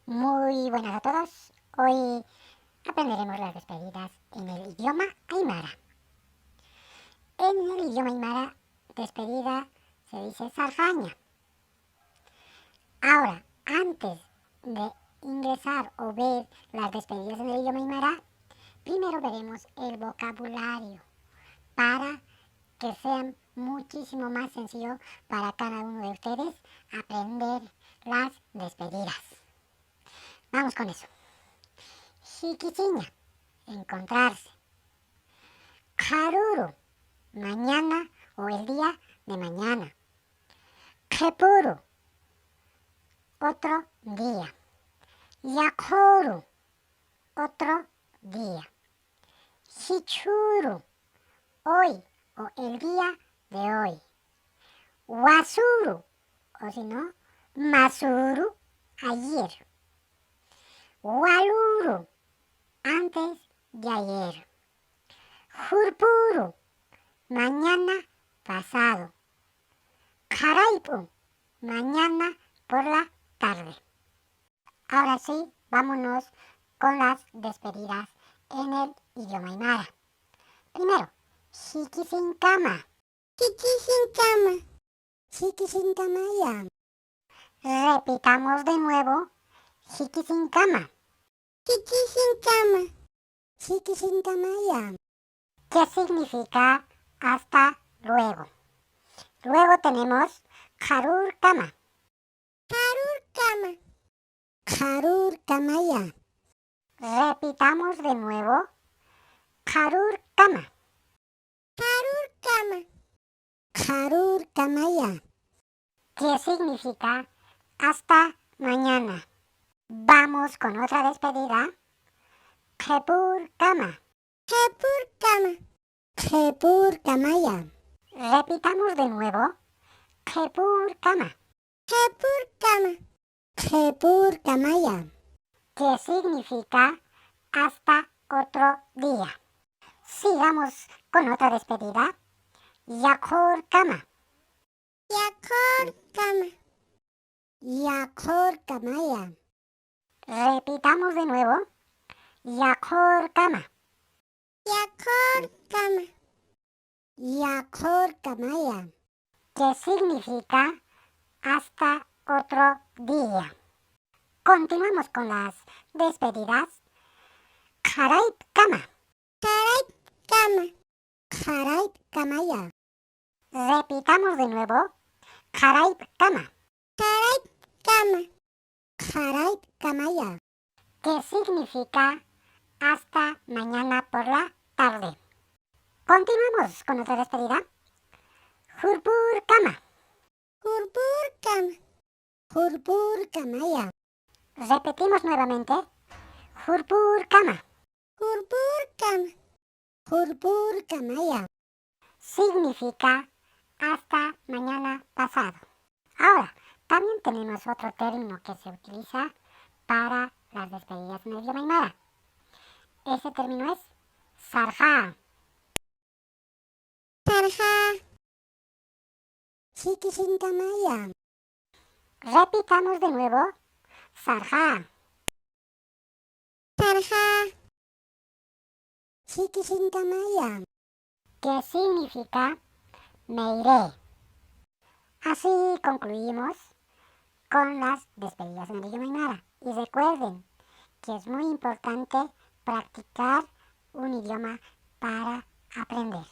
Muy buenas a todos. Hoy aprenderemos las despedidas en el idioma aymara. En el idioma aymara, despedida se dice sarjaña. Ahora, antes de ingresar o ver las despedidas en el idioma aymara, primero veremos el vocabulario para que sea muchísimo más sencillo para cada uno de ustedes aprender las despedidas. Vamos con eso. Shikichiña, encontrarse. Karuru, mañana o el día de mañana. Kepuru, otro día. Yakoru, otro día. Hichuru, hoy o el día de hoy. Wasuru, o si no, Masuru, ayer. Waluru, antes de ayer. Jurpuru, mañana pasado. Karaipu, mañana por la tarde. Ahora sí, vámonos con las despedidas en el idioma aymara. Primero, Hikisinkama. Hikisinkama. Hikisinkama ya. Repitamos de nuevo. Hikisinkama. Hikisinkama. Hikisinkama ya. ¿Qué significa hasta luego? Luego tenemos Karur Kama. Karur Kama. Karur Kama ya. Repitamos de nuevo. Karur Kama. Karur Kama. Karur Kama ya. ¿Qué significa hasta mañana? Vamos con otra despedida. Khepur Kama. Khepur Kama. Khepur Kama ya. Repitamos de nuevo. Khepur Kama. Khepur Kama. Khepur Kama ya. ¿Qué significa hasta otro día? Sigamos con otra despedida. Yakhor Kama. Yakhor Kama. Yakhor Kama ya. Repitamos de nuevo. Yakhor Kama. Yakhor Kama. Yakhor Kama ya. ¿Qué significa hasta otro día? Continuamos con las despedidas. Karaip Kama. Karaip Kama. Karaip Kama ya. Repitamos de nuevo. Karaip Kama. Karaip Kama. Karaip Kama ya. ¿Qué significa hasta mañana por la tarde? Continuamos con otra despedida. Jurpur Kama. Jurpur Kama. Jurpur Kama ya. Repetimos nuevamente. Jurpur Kama. Jurpur Kama. Jurpur Kama ya. Significa hasta mañana pasado. Ahora, también tenemos otro término que se utiliza para las despedidas en el idioma aymara. Ese término es sarja. Sarja. Shikisinkama ya. Repitamos de nuevo. Sarja. Sarja. Shikisinkama ya. ¿Qué significa me iré? Así concluimos con las despedidas en el idioma aymara. Y recuerden que es muy importante practicar un idioma para aprender.